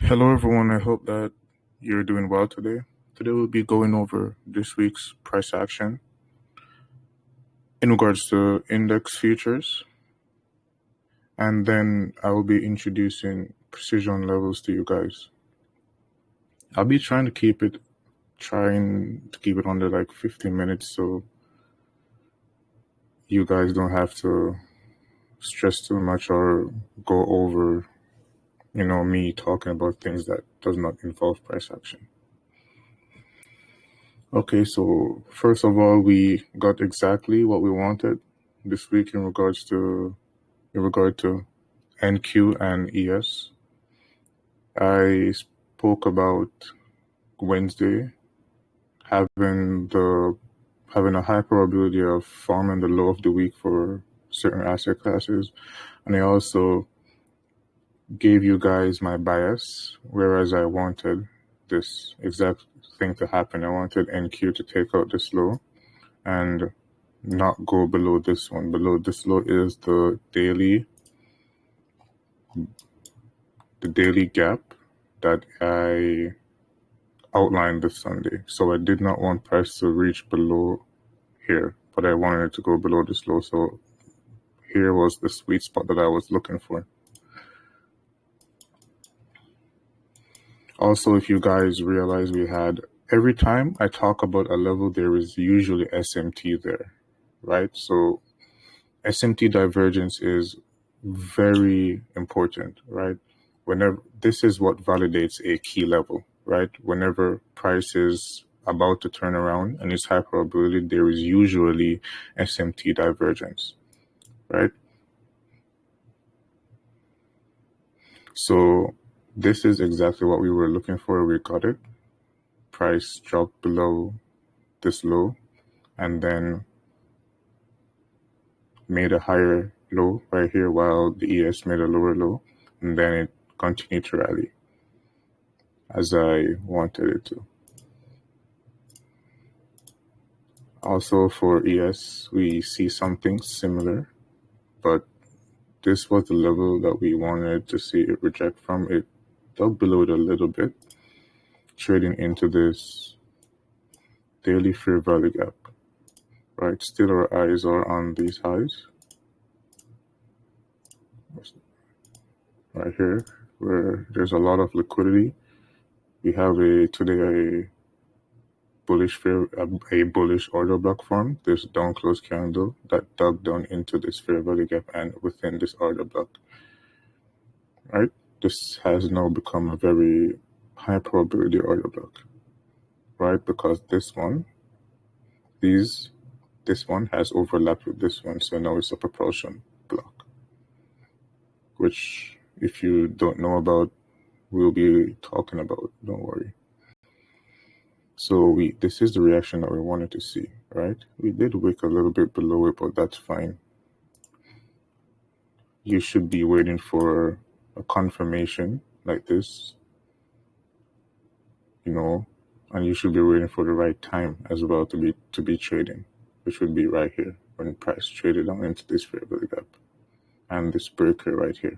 Hello, everyone. I hope that you're doing well today. Today, we'll be going over this week's price action in regards to index futures, and then I will be introducing precision levels to you guys. I'll be trying to keep it under like 15 minutes so you guys don't have to stress too much or go over, me talking about things that does not involve price action. Okay, so first of all, we got exactly what we wanted this week in regard to NQ and ES. I spoke about Wednesday having the having a high probability of forming the low of the week for certain asset classes, and I also gave you guys my bias, whereas I wanted this exact thing to happen. I wanted NQ to take out this low and not go below this one. Below this low is the daily gap that I outlined this Sunday. So I did not want price to reach below here, but I wanted it to go below this low. So here was the sweet spot that I was looking for. Also, if you guys realize, we had every time I talk about a level, there is usually SMT there, right? So SMT divergence is very important, right? Whenever this is what validates a key level, right? Whenever price is about to turn around and it's high probability, there is usually SMT divergence, right? So this is exactly what we were looking for. We got it. Price dropped below this low and then made a higher low right here while the ES made a lower low, and then it continued to rally as I wanted it to. Also for ES, we see something similar, but this was the level that we wanted to see it reject from. It dug below it a little bit, trading into this daily fair value gap, right? Still our eyes are on these highs right here, where there's a lot of liquidity. We have today a bullish order block form, this down close candle that dug down into this fair value gap and within this order block, right? This has now become a very high probability order block, right? Because this one has overlapped with this one, so now it's a propulsion block, which if you don't know about, we'll be talking about, don't worry. So this is the reaction that we wanted to see, right? We did wick a little bit below it, but that's fine. You should be waiting for a confirmation like this, and you should be waiting for the right time as well to be trading, which would be right here when price traded down into this fair value gap and this breaker right here.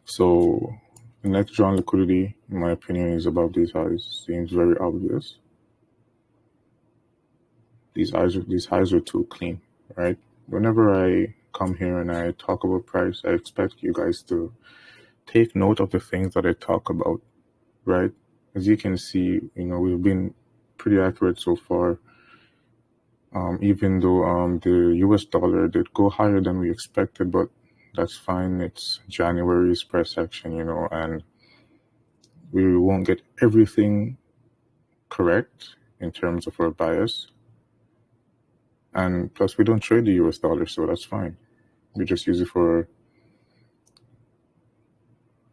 So the next drawn liquidity, in my opinion, is above these highs. Seems very obvious. These highs are too clean, right? Whenever I come here and I talk about price, I expect you guys to take note of the things that I talk about, right? As you can see, we've been pretty accurate so far. Even though the US dollar did go higher than we expected, but that's fine. It's January's price action, and we won't get everything correct in terms of our bias. And plus, we don't trade the US dollar, so that's fine. We just use it for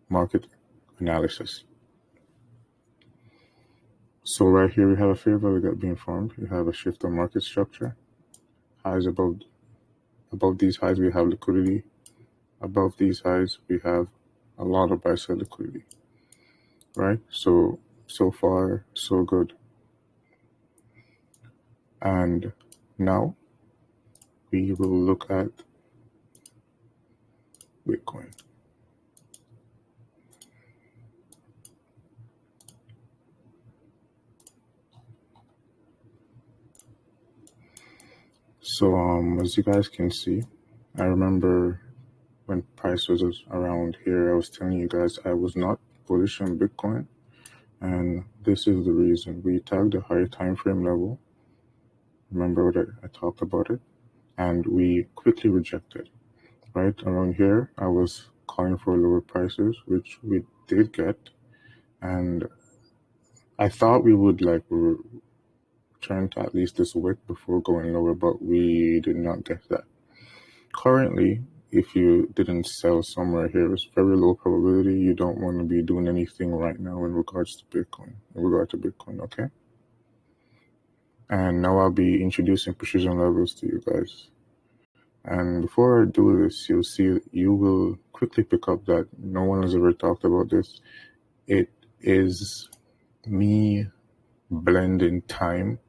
market analysis. So right here, we have a fair value gap being formed. We have a shift of market structure. Highs above these highs, we have liquidity. Above these highs, we have a lot of buy side liquidity, right? So far, so good. And now we will look at Bitcoin. So as you guys can see, I remember when price was around here, I was telling you guys I was not bullish on Bitcoin, and this is the reason. We tagged a higher time frame level. Remember what I talked about it, and we quickly rejected. Right around here, I was calling for lower prices, which we did get, and I thought we would return to at least this wick before going lower, but we did not get that. Currently, if you didn't sell somewhere here, it's very low probability you don't want to be doing anything right now in regard to Bitcoin, okay? And now I'll be introducing precision levels to you guys. And before I do this, you will quickly pick up that no one has ever talked about this. It is me blending time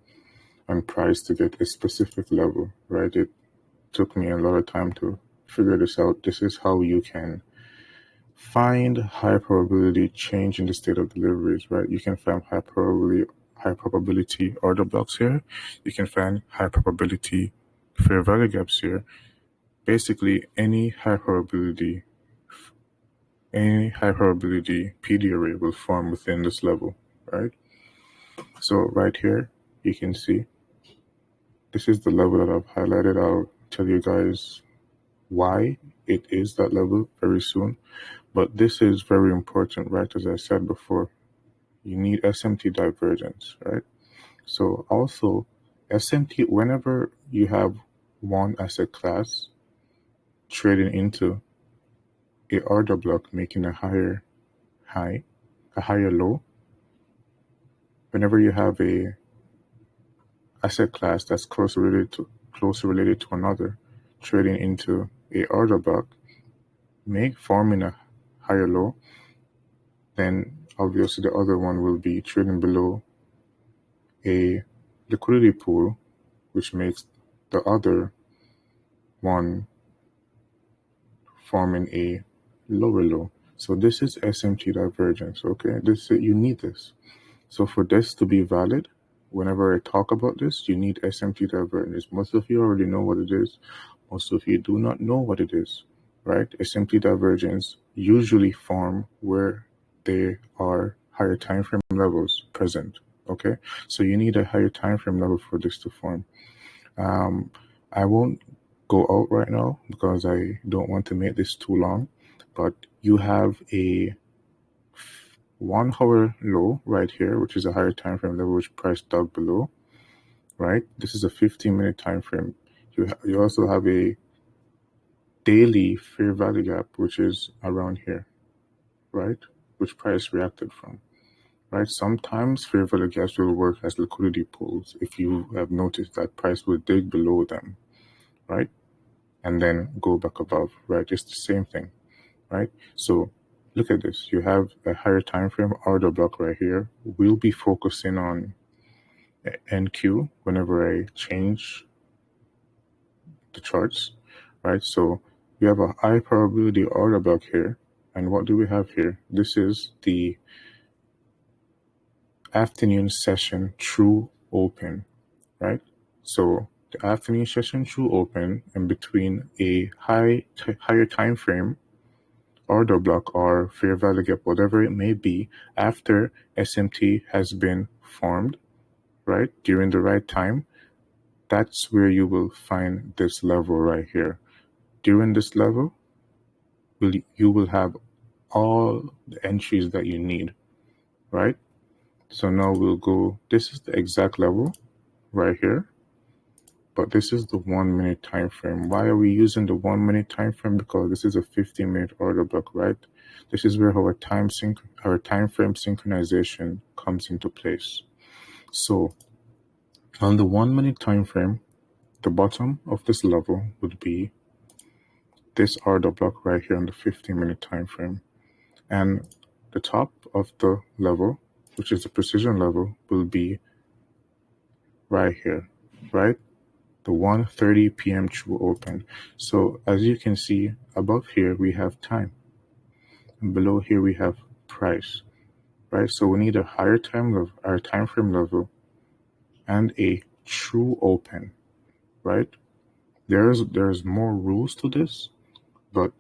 and price to get a specific level, right? It took me a lot of time to figure this out. This is how you can find high probability change in the state of deliveries, right? You can find high probability order blocks here. You can find high probability fair value gaps here. Basically, any high probability PD array will form within this level, right? So right here, you can see this is the level that I've highlighted. I'll tell you guys why it is that level very soon. But this is very important, right? As I said before, you need SMT divergence, right? So also SMT, whenever you have one asset class trading into a order block making a higher high, a higher low, whenever you have a asset class that's closely related to another trading into a order block forming a higher low, then obviously the other one will be trading below a liquidity pool, which makes the other one forming a lower low. So this is SMT divergence, okay? You need this. So for this to be valid, whenever I talk about this, you need SMT divergence. Most of you already know what it is. Most of you do not know what it is, right? SMT divergence usually form where there are higher time frame levels present, okay? So you need a higher time frame level for this to form. I won't go out right now because I don't want to make this too long, but you have a 1 hour low right here, which is a higher time frame level, which price dug below, right? This is a 15-minute time frame. You also have a daily fair value gap, which is around here, right? Which price reacted from, right? Sometimes fair value gaps will work as liquidity pools if you have noticed that price will dig below them, right? And then go back above, right? It's the same thing, right? So look at this. You have a higher time frame order block right here. We'll be focusing on NQ whenever I change the charts, right? So we have a high probability order block here. And what do we have here? This is the afternoon session true open, right? So the afternoon session true open in between a higher time frame order block or fair value gap, whatever it may be, after SMT has been formed, right, during the right time, that's where you will find this level right here. During this level, you will have all the entries that you need, right? So now we'll go, this is the exact level right here, but this is the 1 minute time frame. Why are we using the 1 minute time frame? Because this is a 15-minute order block, right? This is where our time frame synchronization comes into place. So on the 1 minute time frame, the bottom of this level would be this order block right here on the 15-minute time frame, and the top of the level, which is the precision level, will be right here, right? The 1:30 p.m. true open. So as you can see, above here we have time, and below here we have price, right? So we need a higher time frame level and a true open, right? There's more rules to this, but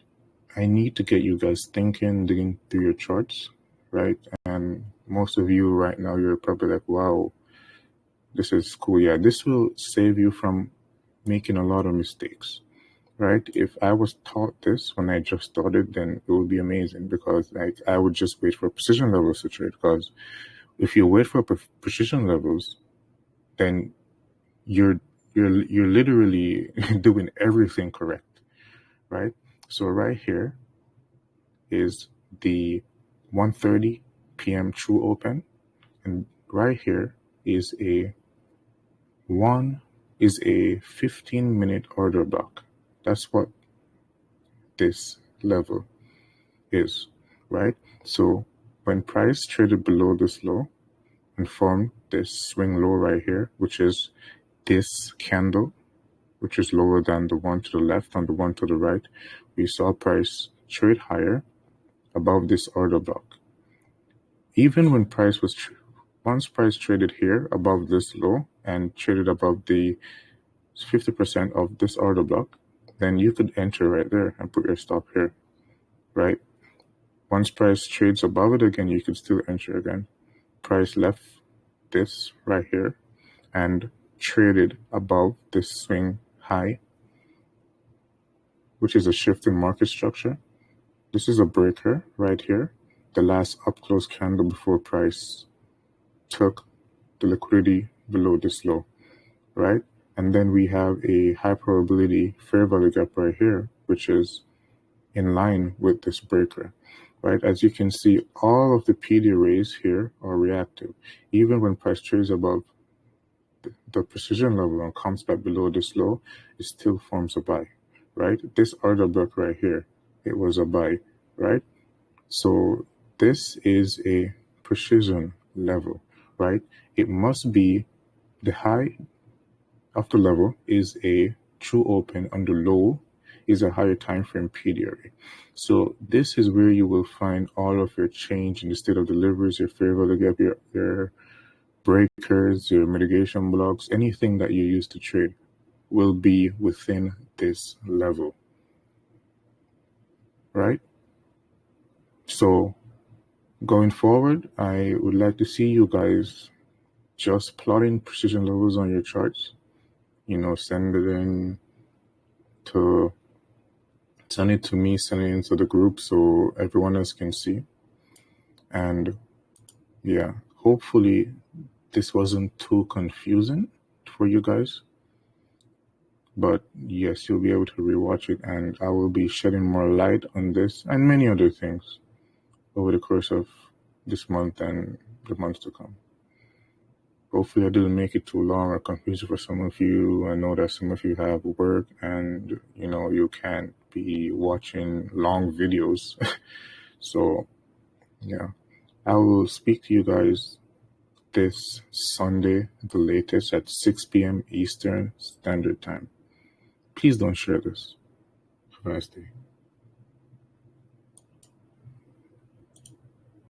I need to get you guys thinking, digging through your charts, right? And most of you right now, you're probably like, wow, this is cool. Yeah, this will save you from making a lot of mistakes, right? If I was taught this when I just started, then it would be amazing, because like I would just wait for precision levels to trade. Because if you wait for precision levels, then you're literally doing everything correct, right? So right here is the 1:30 p.m. true open, and right here is a 15-minute order block. That's what this level is, right? So when price traded below this low and formed this swing low right here, which is this candle, which is lower than the one to the left and the one to the right, we saw price trade higher above this order block. Even when price was once price traded here above this low and traded above the 50% of this order block, then you could enter right there and put your stop here, right? Once price trades above it again, you could still enter again. Price left this right here and traded above this swing high, which is a shift in market structure. This is a breaker right here, the last up close candle before price took the liquidity below this low, right? And then we have a high probability fair value gap right here, which is in line with this breaker, right? As you can see, all of the PD arrays here are reactive. Even when price trades above the precision level and comes back below this low, it still forms a buy, right? This order block right here, it was a buy, right? So this is a precision level, right? It must be the high of the level is a true open, and the low is a higher time frame PD array. So this is where you will find all of your change in the state of deliveries, your fair value gap, your breakers, your mitigation blocks, anything that you use to trade will be within this level, right? So going forward, I would like to see you guys just plotting precision levels on your charts. Send it to me, send it into the group so everyone else can see. And yeah, hopefully this wasn't too confusing for you guys. But yes, you'll be able to rewatch it, and I will be shedding more light on this and many other things over the course of this month and the months to come. Hopefully I didn't make it too long or confusing for some of you. I know that some of you have work and, you can't be watching long videos. So, yeah, I will speak to you guys this Sunday, the latest, at 6 p.m. Eastern Standard Time. Please don't share this. Have a nice day.